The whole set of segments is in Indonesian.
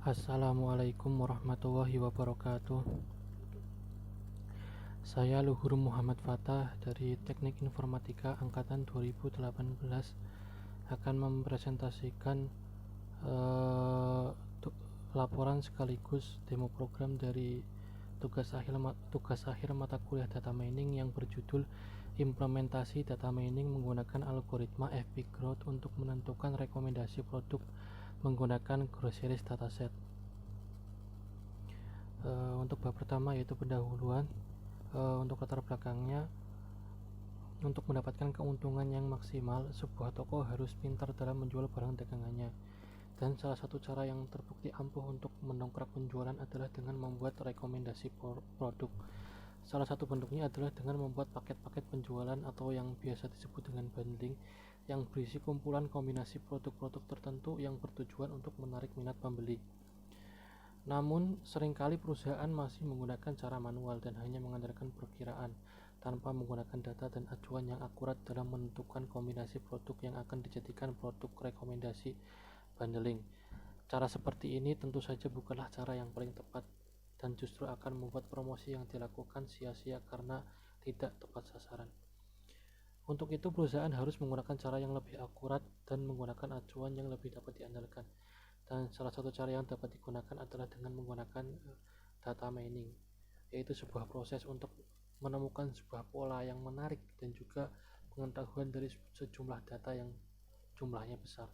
Assalamualaikum warahmatullahi wabarakatuh. Saya Luhur Muhammad Fatah dari Teknik Informatika Angkatan 2018 akan mempresentasikan eh, laporan sekaligus demo program dari tugas akhir mata kuliah Data Mining yang berjudul Implementasi Data Mining menggunakan algoritma FP Growth untuk menentukan rekomendasi produk menggunakan Groceries Dataset. Untuk bab pertama yaitu pendahuluan. Untuk latar belakangnya, untuk mendapatkan keuntungan yang maksimal, sebuah toko harus pintar dalam menjual barang dagangannya. Dan salah satu cara yang terbukti ampuh untuk mendongkrak penjualan adalah dengan membuat rekomendasi produk. Salah satu bentuknya adalah dengan membuat paket-paket penjualan atau yang biasa disebut dengan bundling, yang berisi kumpulan kombinasi produk-produk tertentu yang bertujuan untuk menarik minat pembeli. Namun, seringkali perusahaan masih menggunakan cara manual dan hanya mengandalkan perkiraan, tanpa menggunakan data dan acuan yang akurat dalam menentukan kombinasi produk yang akan dijadikan produk rekomendasi bundling. Cara seperti ini tentu saja bukanlah cara yang paling tepat dan justru akan membuat promosi yang dilakukan sia-sia karena tidak tepat sasaran. Untuk itu, perusahaan harus menggunakan cara yang lebih akurat dan menggunakan acuan yang lebih dapat diandalkan. Dan salah satu cara yang dapat digunakan adalah dengan menggunakan data mining, yaitu sebuah proses untuk menemukan sebuah pola yang menarik dan juga pengetahuan dari sejumlah data yang jumlahnya besar.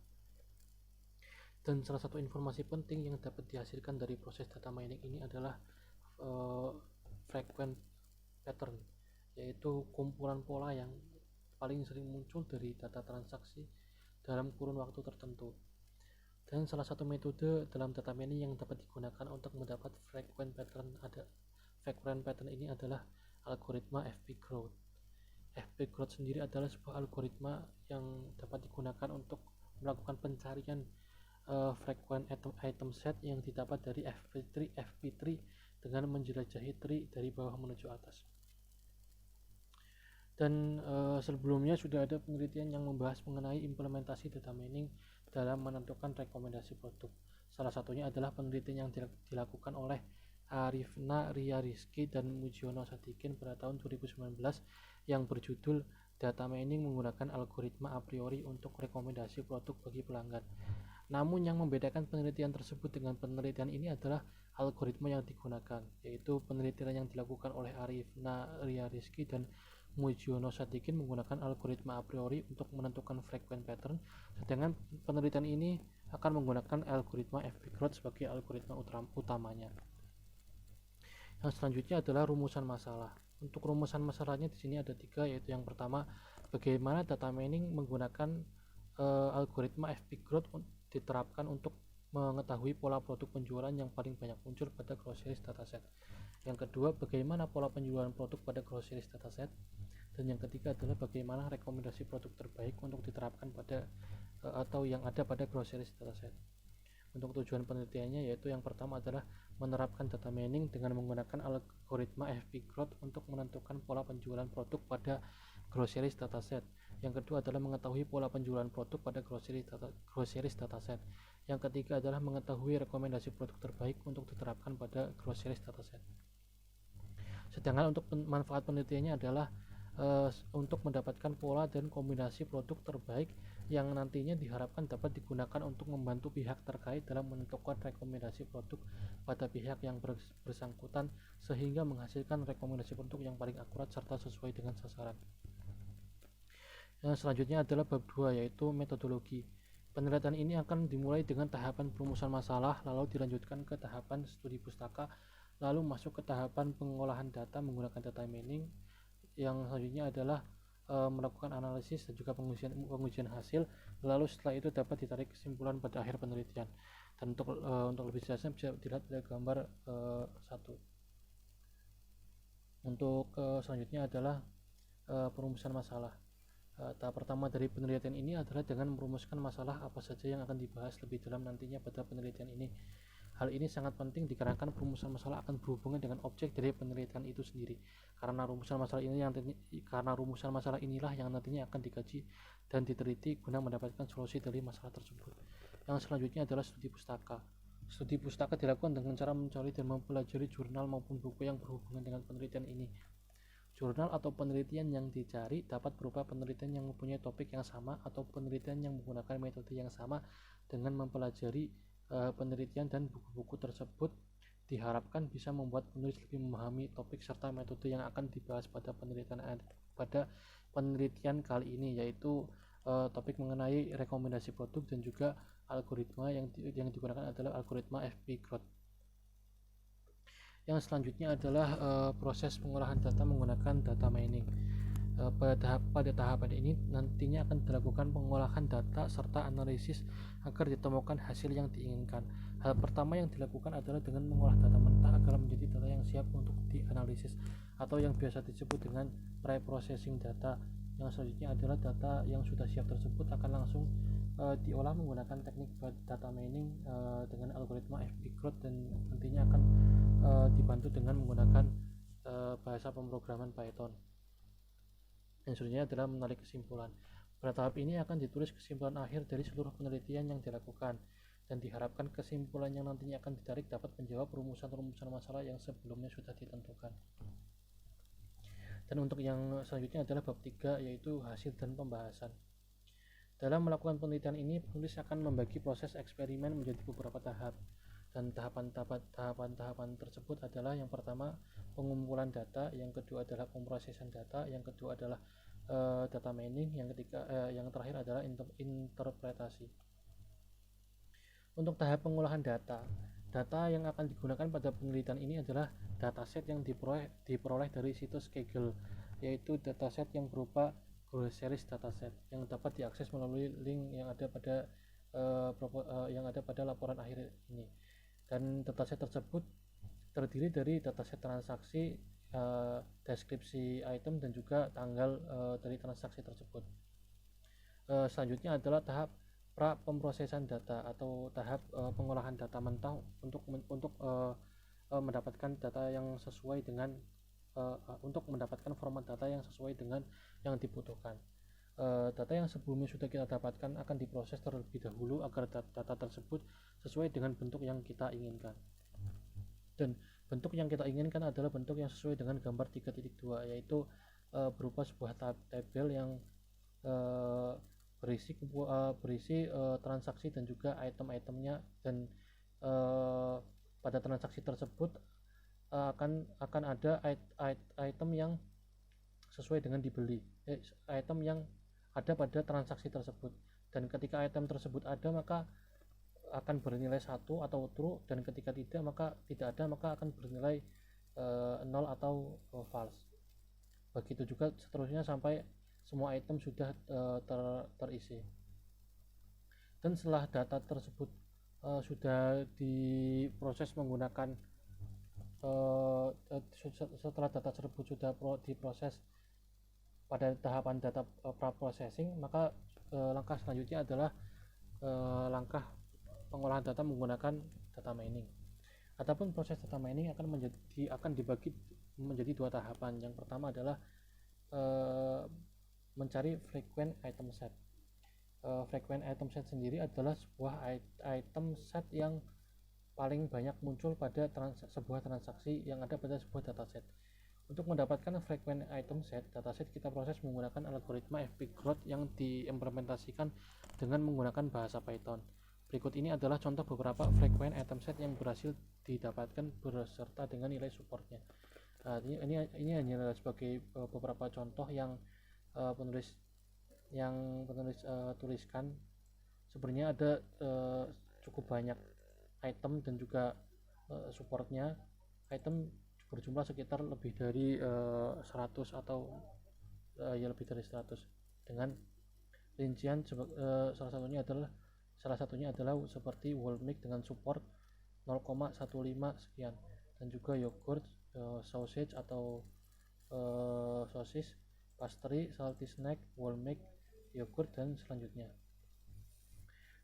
Dan salah satu informasi penting yang dapat dihasilkan dari proses data mining ini adalah frequent pattern, yaitu kumpulan pola yang paling sering muncul dari data transaksi dalam kurun waktu tertentu. Dan salah satu metode dalam data mining yang dapat digunakan untuk mendapat frequent pattern ini adalah algoritma FP Growth. FP Growth sendiri adalah sebuah algoritma yang dapat digunakan untuk melakukan pencarian frequent item set yang didapat dari FP3 dengan menjelajahi tree dari bawah menuju atas. Dan sebelumnya sudah ada penelitian yang membahas mengenai implementasi data mining dalam menentukan rekomendasi produk. Salah satunya adalah penelitian yang dilakukan oleh Arifna Ria Rizky dan Mujiono Sadikin pada tahun 2019 yang berjudul Data Mining menggunakan algoritma a priori untuk rekomendasi produk bagi pelanggan. Namun yang membedakan penelitian tersebut dengan penelitian ini adalah algoritma yang digunakan, yaitu penelitian yang dilakukan oleh Arifna Ria Rizky dan Mujiono Sadikin menggunakan algoritma a priori untuk menentukan frequent pattern, sedangkan penelitian ini akan menggunakan algoritma FP Growth sebagai algoritma utamanya. Yang selanjutnya adalah rumusan masalah. Untuk rumusan masalahnya di sini ada 3, yaitu yang pertama, bagaimana data mining menggunakan algoritma FP Growth diterapkan untuk mengetahui pola produk penjualan yang paling banyak muncul pada Groceries Dataset. Yang kedua, bagaimana pola penjualan produk pada Groceries Dataset. Dan yang ketiga adalah bagaimana rekomendasi produk terbaik untuk diterapkan pada atau yang ada pada Groceries Dataset. Untuk tujuan penelitiannya yaitu yang pertama adalah menerapkan data mining dengan menggunakan algoritma FP Growth untuk menentukan pola penjualan produk pada Groceries Dataset. Yang kedua adalah mengetahui pola penjualan produk pada Groceries Dataset. Yang ketiga adalah mengetahui rekomendasi produk terbaik untuk diterapkan pada Groceries Dataset. Sedangkan untuk manfaat penelitiannya adalah untuk mendapatkan pola dan kombinasi produk terbaik yang nantinya diharapkan dapat digunakan untuk membantu pihak terkait dalam menentukan rekomendasi produk pada pihak yang bersangkutan sehingga menghasilkan rekomendasi produk yang paling akurat serta sesuai dengan sasaran. Yang selanjutnya adalah bab 2, yaitu metodologi. Penelitian ini akan dimulai dengan tahapan perumusan masalah, lalu dilanjutkan ke tahapan studi pustaka, lalu masuk ke tahapan pengolahan data menggunakan data mining. Yang selanjutnya adalah melakukan analisis dan juga pengujian hasil, lalu setelah itu dapat ditarik kesimpulan pada akhir penelitian. Dan untuk lebih jelasnya bisa dilihat dari gambar 1. Untuk selanjutnya adalah perumusan masalah. Tahap pertama dari penelitian ini adalah dengan merumuskan masalah apa saja yang akan dibahas lebih dalam nantinya pada penelitian ini. Hal ini sangat penting dikarenakan perumusan masalah akan berhubungan dengan objek dari penelitian itu sendiri. Karena rumusan masalah inilah yang nantinya akan dikaji dan diteliti guna mendapatkan solusi dari masalah tersebut. Yang selanjutnya adalah studi pustaka. Studi pustaka dilakukan dengan cara mencari dan mempelajari jurnal maupun buku yang berhubungan dengan penelitian ini. Jurnal atau penelitian yang dicari dapat berupa penelitian yang mempunyai topik yang sama atau penelitian yang menggunakan metode yang sama. Dengan mempelajari penelitian dan buku-buku tersebut diharapkan bisa membuat penulis lebih memahami topik serta metode yang akan dibahas pada penelitian kali ini, yaitu topik mengenai rekomendasi produk dan juga algoritma yang digunakan adalah algoritma FP-Growth. Yang selanjutnya adalah proses pengolahan data menggunakan data mining. Pada tahapan ini nantinya akan dilakukan pengolahan data serta analisis agar ditemukan hasil yang diinginkan. Hal pertama yang dilakukan adalah dengan mengolah data mentah agar menjadi data yang siap untuk dianalisis atau yang biasa disebut dengan pre-processing data. Yang selanjutnya adalah data yang sudah siap tersebut akan langsung diolah menggunakan teknik data mining dengan algoritma FP-Growth dan nantinya akan dibantu dengan menggunakan bahasa pemrograman Python. Yang selanjutnya adalah menarik kesimpulan. Pada tahap ini akan ditulis kesimpulan akhir dari seluruh penelitian yang dilakukan dan diharapkan kesimpulan yang nantinya akan ditarik dapat menjawab rumusan-rumusan masalah yang sebelumnya sudah ditentukan. Dan untuk yang selanjutnya adalah bab 3, yaitu hasil dan pembahasan. Dalam melakukan penelitian ini, penulis akan membagi proses eksperimen menjadi beberapa tahap. Dan tahapan-tahapan tersebut adalah yang pertama pengumpulan data, yang kedua adalah pemrosesan data, yang kedua adalah data mining, yang terakhir adalah interpretasi. Untuk tahap pengolahan data yang akan digunakan pada penelitian ini adalah dataset yang diperoleh dari situs Kaggle, yaitu dataset yang berupa Grow Series dataset yang dapat diakses melalui link yang ada pada laporan akhir ini. Dan dataset tersebut terdiri dari dataset transaksi, deskripsi item, dan juga tanggal dari transaksi tersebut. Selanjutnya adalah tahap pra pemrosesan data atau tahap pengolahan data mentah untuk mendapatkan data yang sesuai dengan untuk mendapatkan format data yang sesuai dengan yang dibutuhkan. Data yang sebelumnya sudah kita dapatkan akan diproses terlebih dahulu agar data tersebut sesuai dengan bentuk yang kita inginkan. Dan bentuk yang kita inginkan adalah bentuk yang sesuai dengan gambar 3.2, yaitu berupa sebuah tabel yang berisi transaksi dan juga item-itemnya, dan pada transaksi tersebut akan ada item yang sesuai dengan dibeli, item yang ada pada transaksi tersebut, dan ketika item tersebut ada maka akan bernilai 1 atau true, dan ketika tidak ada maka akan bernilai 0 atau false. Begitu juga seterusnya sampai semua item sudah terisi. Dan setelah data tersebut sudah diproses menggunakan setelah data tersebut sudah diproses pada tahapan data pra-processing, maka langkah selanjutnya adalah langkah pengolahan data menggunakan data mining. Adapun proses data mining akan dibagi menjadi 2 tahapan. Yang pertama adalah mencari frequent item set. Frequent item set sendiri adalah sebuah item set yang paling banyak muncul pada sebuah transaksi yang ada pada sebuah dataset. Untuk mendapatkan frequent item set dataset, kita proses menggunakan algoritma FP-Growth yang diimplementasikan dengan menggunakan bahasa Python. Berikut ini adalah contoh beberapa frequent item set yang berhasil didapatkan beserta dengan nilai supportnya. Ini hanya sebagai beberapa contoh yang penulis tuliskan. Sebenarnya ada cukup banyak item dan juga supportnya. Item berjumlah sekitar lebih dari 100 atau lebih dari 100 dengan rincian salah satunya adalah seperti Walmart dengan support 0,15 sekian, dan juga yogurt, sausage atau sosis, pastry, salty snack, Walmart, yogurt, dan selanjutnya.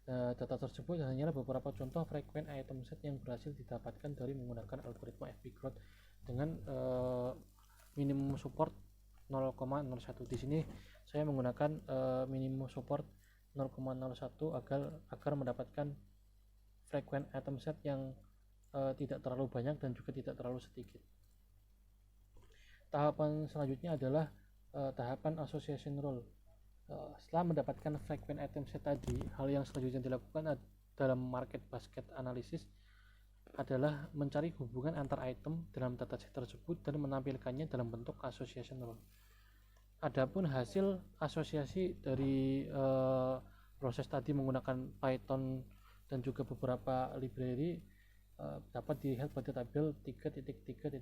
Data tersebut hanyalah beberapa contoh frequent item set yang berhasil didapatkan dari menggunakan algoritma FP-Growth dengan minimum support 0,01. Di sini saya menggunakan minimum support 0,01 agar mendapatkan frequent item set yang tidak terlalu banyak dan juga tidak terlalu sedikit. Tahapan selanjutnya adalah tahapan association rule. Setelah mendapatkan frequent item set tadi, hal yang selanjutnya dilakukan dalam market basket analysis adalah mencari hubungan antar item dalam dataset tersebut dan menampilkannya dalam bentuk association rule. Adapun hasil asosiasi dari proses tadi menggunakan Python dan juga beberapa library dapat dilihat pada tabel 3.3.2.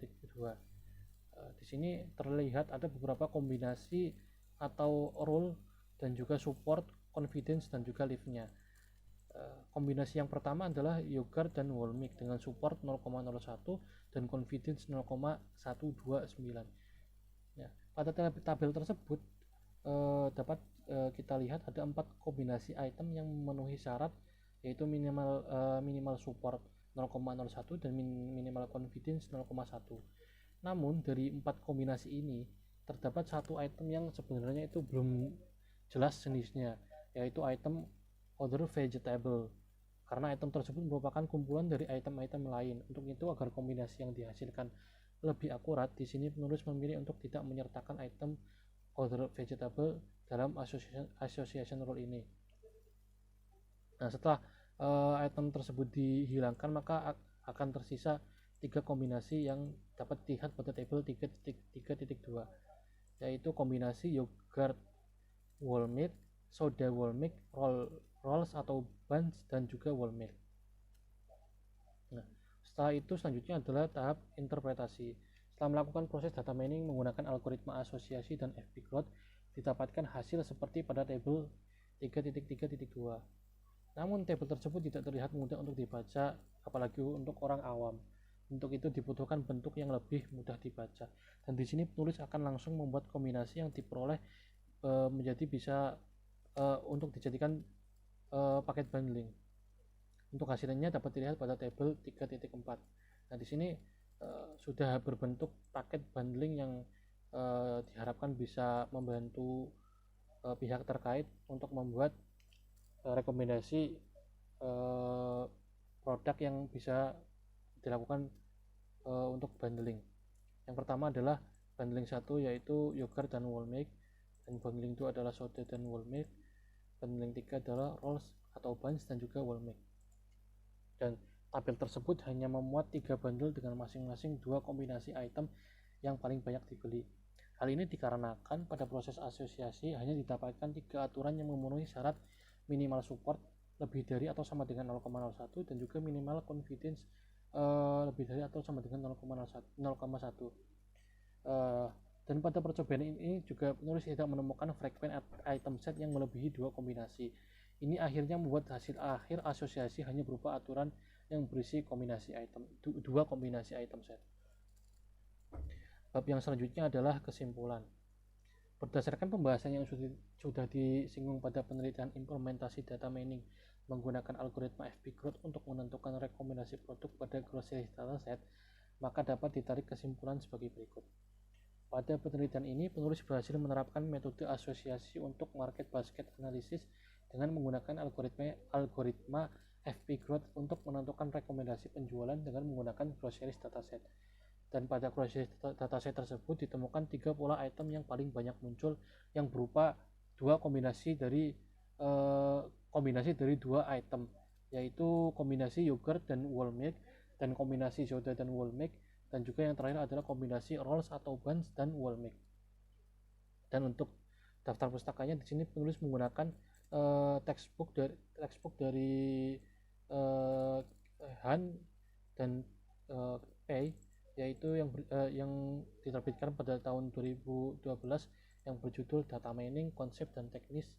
Di sini terlihat ada beberapa kombinasi atau role dan juga support, confidence dan juga leave-nya. Kombinasi yang pertama adalah yogurt dan whole milk dengan support 0,01 dan confidence 0,129. Ya, pada tabel tersebut dapat kita lihat ada 4 kombinasi item yang memenuhi syarat, yaitu minimal support 0,01 dan minimal confidence 0,1. Namun dari 4 kombinasi ini terdapat satu item yang sebenarnya itu belum jelas jenisnya, yaitu item other vegetable, karena item tersebut merupakan kumpulan dari item-item lain. Untuk itu, agar kombinasi yang dihasilkan lebih akurat, di sini penulis memilih untuk tidak menyertakan item other vegetable dalam association rule ini. Nah, setelah item tersebut dihilangkan, maka akan tersisa 3 kombinasi yang dapat dilihat pada tabel 3.3.2, yaitu kombinasi yogurt whole milk, soda whole milk, rolls atau buns, dan juga whole milk. Nah, setelah itu selanjutnya adalah tahap interpretasi. Setelah melakukan proses data mining menggunakan algoritma asosiasi dan FP growth, didapatkan hasil seperti pada tabel 3.3.2. Namun tabel tersebut tidak terlihat mudah untuk dibaca, apalagi untuk orang awam. Untuk itu dibutuhkan bentuk yang lebih mudah dibaca. Dan di sini penulis akan langsung membuat kombinasi yang diperoleh menjadi bisa untuk dijadikan paket bundling. Untuk hasilnya dapat dilihat pada tabel 3.4. Nah, di sini sudah berbentuk paket bundling yang diharapkan bisa membantu pihak terkait untuk membuat rekomendasi produk yang bisa dilakukan untuk bundling. Yang pertama adalah bundling 1, yaitu yogurt dan whole milk, dan bundling 2 adalah soda dan whole milk, bundling 3 adalah rolls atau buns dan juga whole milk. Dan tabel tersebut hanya memuat 3 bundle dengan masing-masing 2 kombinasi item yang paling banyak dibeli. Hal ini dikarenakan pada proses asosiasi hanya didapatkan 3 aturan yang memenuhi syarat minimal support lebih dari atau sama dengan 0,01 dan juga minimal confidence lebih dari atau sama dengan 0,1. Dan pada percobaan ini juga penulis tidak menemukan frequent item set yang melebihi 2 kombinasi. Ini akhirnya membuat hasil akhir asosiasi hanya berupa aturan yang berisi kombinasi item, 2 kombinasi item set. Bab yang selanjutnya adalah kesimpulan. Berdasarkan pembahasan yang sudah disinggung pada penelitian implementasi data mining menggunakan algoritma FP growth untuk menentukan rekomendasi produk pada grocery dataset, maka dapat ditarik kesimpulan sebagai berikut. Pada penelitian ini, penulis berhasil menerapkan metode asosiasi untuk market basket analysis dengan menggunakan algoritma FP growth untuk menentukan rekomendasi penjualan dengan menggunakan groceries dataset. Dan pada groceries dataset tersebut ditemukan 3 pola item yang paling banyak muncul, yang berupa 2 kombinasi dari 2 item, yaitu kombinasi yogurt dan whole milk, dan kombinasi soda dan whole milk, dan juga yang terakhir adalah kombinasi rolls atau buns dan whole milk. Dan untuk daftar pustakanya di sini penulis menggunakan textbook dari Han dan Pei, yaitu yang diterbitkan pada tahun 2012 yang berjudul Data Mining Konsep dan Teknis,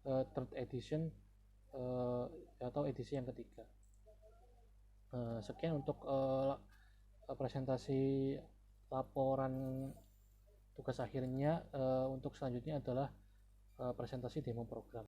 third edition atau edisi yang ketiga. Sekian untuk presentasi laporan tugas akhirnya. Untuk selanjutnya adalah presentasi demo program.